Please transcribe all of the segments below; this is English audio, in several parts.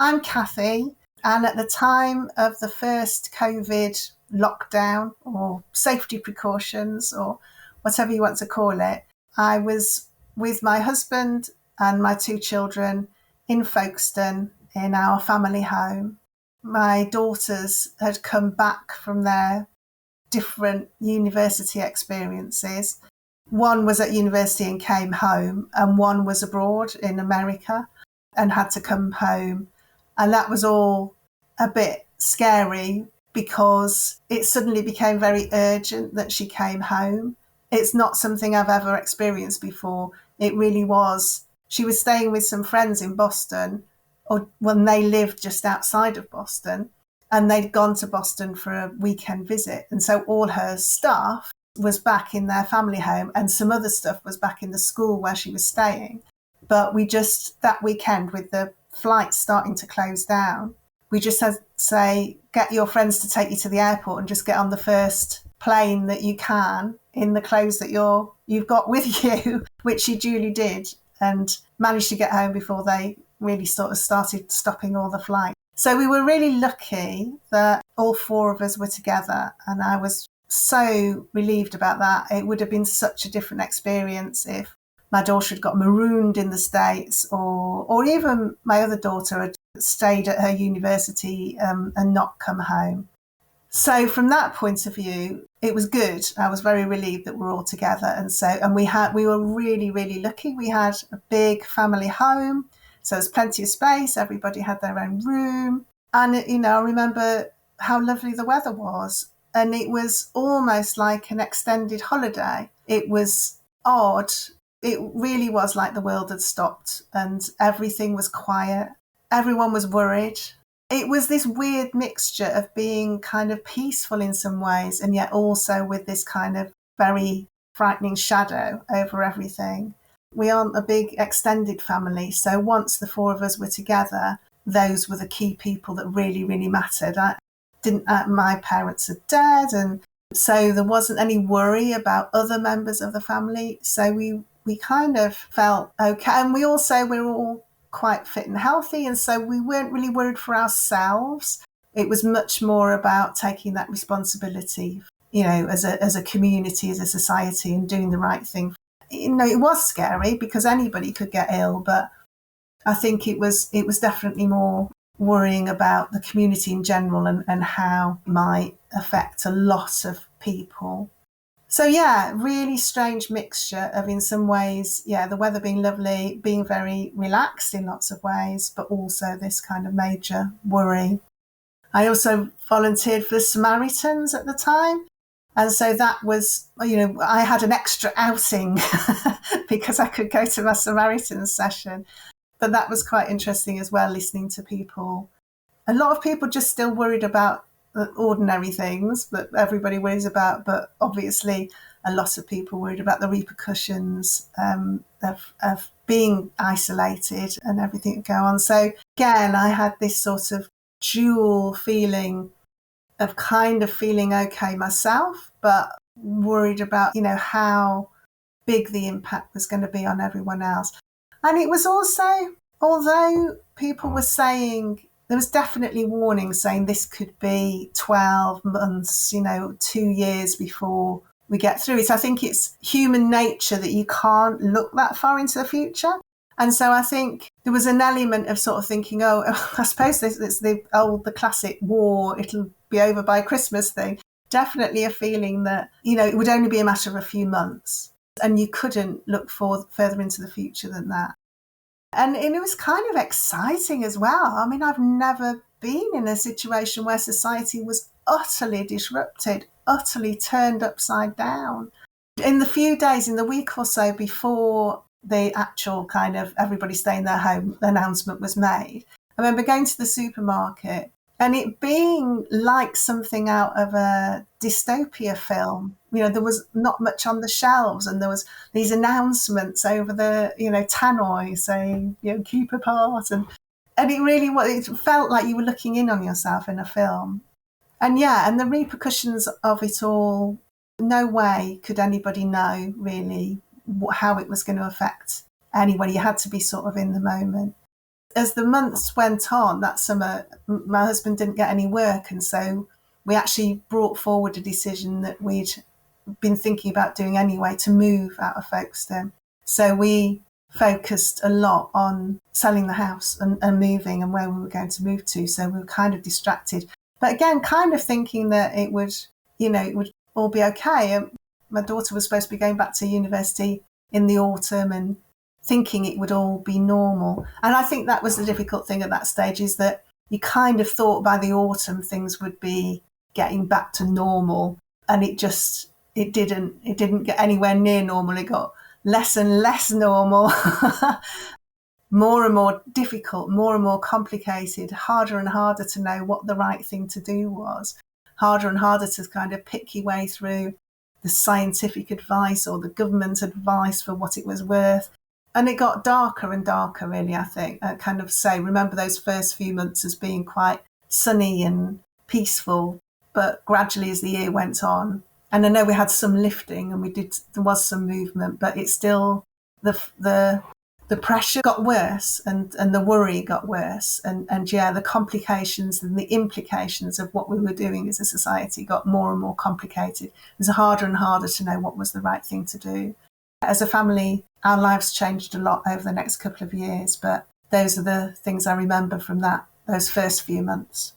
I'm Cathy, and at the time of the first COVID lockdown or safety precautions or whatever you want to call it, I was with my husband and my two children in Folkestone in our family home. My daughters had come back from their different university experiences. One was at university and came home, and one was abroad in America and had to come home. And that was all a bit scary because it suddenly became very urgent that she came home. It's not something I've ever experienced before. It really was. She was staying with some friends in Boston, or when they lived just outside of Boston, and they'd gone to Boston for a weekend visit. And so all her stuff was back in their family home, and some other stuff was back in the school where she was staying. But we just, that weekend, with the flights starting to close down, we just had to say, get your friends to take you to the airport and just get on the first plane that you can in the clothes that you've got with you, which she duly did, and managed to get home before they really sort of started stopping all the flights. So we were really lucky that all four of us were together, and I was so relieved about that. It would have been such a different experience if my daughter had got marooned in the States, or even my other daughter had stayed at her university and not come home. So from that point of view, it was good. I was very relieved that we're all together. And we were really, really lucky. We had a big family home. So there's plenty of space. Everybody had their own room. And, I remember how lovely the weather was. And it was almost like an extended holiday. It was odd. It really was like the world had stopped and everything was quiet. Everyone was worried. It was this weird mixture of being kind of peaceful in some ways, and yet also with this kind of very frightening shadow over everything. We aren't a big extended family, so once the four of us were together, those were the key people that really, really mattered. My parents are dead, and so there wasn't any worry about other members of the family. So we kind of felt okay, and we're all quite fit and healthy, and so we weren't really worried for ourselves. It was much more about taking that responsibility, as a community, as a society, and doing the right thing. It was scary because anybody could get ill, but I think it was definitely more worrying about the community in general and how it might affect a lot of people. So yeah, really strange mixture of, in some ways, the weather being lovely, being very relaxed in lots of ways, but also this kind of major worry. I also volunteered for the Samaritans at the time. And so that was, I had an extra outing because I could go to my Samaritans session. But that was quite interesting as well, listening to people. A lot of people just still worried about the ordinary things that everybody worries about, but obviously a lot of people worried about the repercussions of being isolated and everything that go on. So again, I had this sort of dual feeling of kind of feeling okay myself, but worried about, how big the impact was going to be on everyone else. And it was also, although people were saying, there was definitely warnings saying this could be 12 months, 2 years before we get through it. I think it's human nature that you can't look that far into the future. And so I think there was an element of sort of thinking, I suppose it's the classic war, it'll be over by Christmas thing. Definitely a feeling that, it would only be a matter of a few months and you couldn't look further into the future than that. And it was kind of exciting as well. I mean, I've never been in a situation where society was utterly disrupted, utterly turned upside down. In the few days, in the week or so before the actual kind of everybody stay in their home announcement was made, I remember going to the supermarket and it being like something out of a dystopia film. There was not much on the shelves, and there was these announcements over the, tannoy saying, keep apart. And it really was, it felt like you were looking in on yourself in a film. And and the repercussions of it all, no way could anybody know really how it was going to affect anyone. You had to be sort of in the moment. as the months went on that summer, my husband didn't get any work. And so we actually brought forward a decision that we'd been thinking about doing anyway, to move out of Folkestone. So we focused a lot on selling the house and moving and where we were going to move to. So we were kind of distracted. But again, kind of thinking that it would all be okay. My daughter was supposed to be going back to university in the autumn, and thinking it would all be normal. And I think that was the difficult thing at that stage, is that you kind of thought by the autumn things would be getting back to normal, and it didn't get anywhere near normal. It got less and less normal, more and more difficult, more and more complicated, harder and harder to know what the right thing to do was, harder and harder to kind of pick your way through the scientific advice or the government advice for what it was worth. And it got darker and darker, really, I think. I kind of remember those first few months as being quite sunny and peaceful, but gradually as the year went on, and I know we had some lifting and there was some movement, but it's still, the pressure got worse, and the worry got worse, and the complications and the implications of what we were doing as a society got more and more complicated. It was harder and harder to know what was the right thing to do. As a family, our lives changed a lot over the next couple of years, but those are the things I remember from those first few months.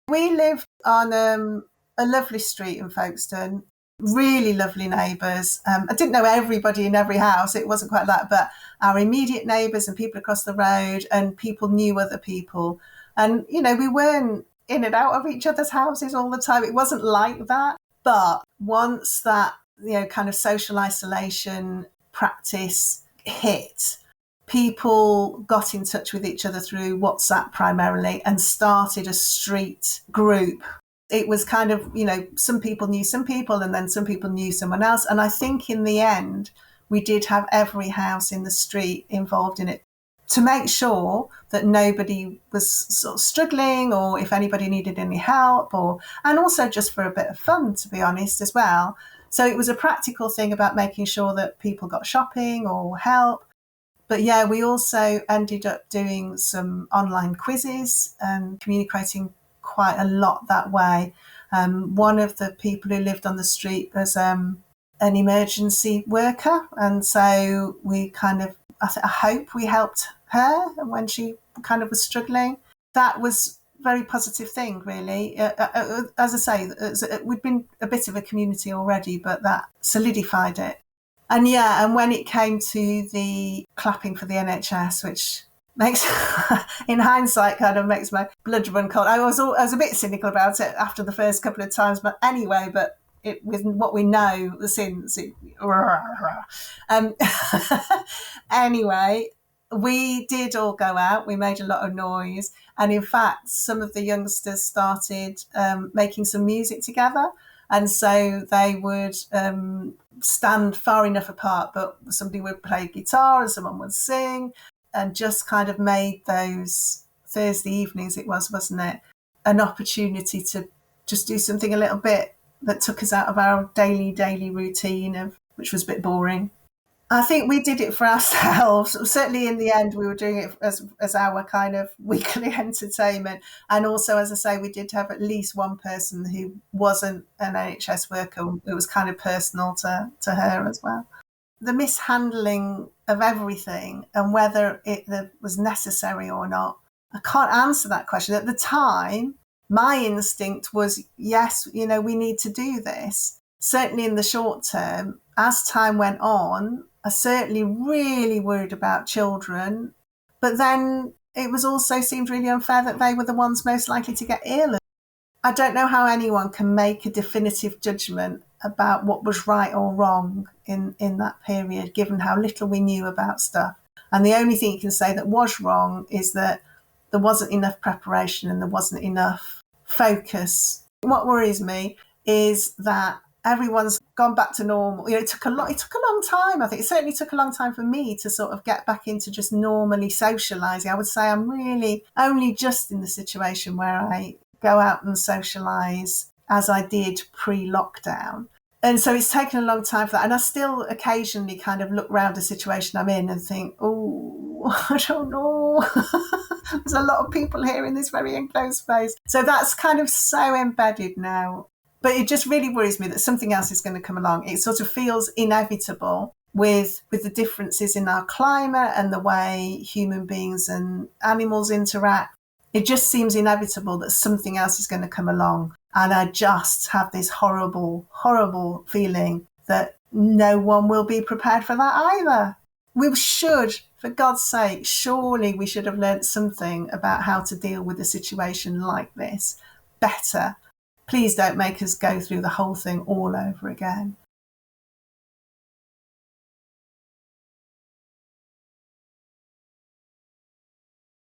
We lived on a lovely street in Folkestone, really lovely neighbours. I didn't know everybody in every house, it wasn't quite that, but our immediate neighbours and people across the road, and people knew other people. And, we weren't in and out of each other's houses all the time. It wasn't like that. But once that, kind of social isolation practice hit, people got in touch with each other through WhatsApp primarily and started a street group. It was kind of, some people knew some people, and then some people knew someone else. And I think in the end, we did have every house in the street involved in it, to make sure that nobody was sort of struggling, or if anybody needed any help, and also just for a bit of fun, to be honest, as well. So it was a practical thing about making sure that people got shopping or help. But yeah, we also ended up doing some online quizzes and communicating quite a lot that way. One of the people who lived on the street was an emergency worker, and so we kind of, I hope we helped her when she kind of was struggling. That was a very positive thing, really. As I say, we'd been a bit of a community already, but that solidified it. And and when it came to the clapping for the NHS, which makes, in hindsight, kind of makes my blood run cold. I was a bit cynical about it after the first couple of times, but anyway, with what we know since, anyway, we did all go out. We made a lot of noise, and in fact, some of the youngsters started making some music together. And so they would stand far enough apart, but somebody would play guitar and someone would sing, and just kind of made those Thursday evenings, wasn't it, an opportunity to just do something a little bit that took us out of our daily routine, which was a bit boring. I think we did it for ourselves. Certainly in the end, we were doing it as our kind of weekly entertainment. And also, as I say, we did have at least one person who wasn't an NHS worker. It was kind of personal to her as well. The mishandling of everything, and whether it was necessary or not, I can't answer that question. At the time, my instinct was, yes, we need to do this. Certainly in the short term. As time went on, I certainly really worried about children, but then it was also seemed really unfair that they were the ones most likely to get ill. I don't know how anyone can make a definitive judgment about what was right or wrong in that period, given how little we knew about stuff. And the only thing you can say that was wrong is that there wasn't enough preparation and there wasn't enough focus. What worries me is that everyone's gone back to normal. It took a long time. I think it certainly took a long time for me to sort of get back into just normally socialising. I would say I'm really only just in the situation where I go out and socialise as I did pre-lockdown. And so it's taken a long time for that. And I still occasionally kind of look around a situation I'm in and think, oh, I don't know. There's a lot of people here in this very enclosed space. So that's kind of so embedded now. But it just really worries me that something else is going to come along. It sort of feels inevitable with the differences in our climate and the way human beings and animals interact. It just seems inevitable that something else is going to come along. And I just have this horrible, horrible feeling that no one will be prepared for that either. We should, for God's sake, surely we should have learnt something about how to deal with a situation like this better. Please don't make us go through the whole thing all over again.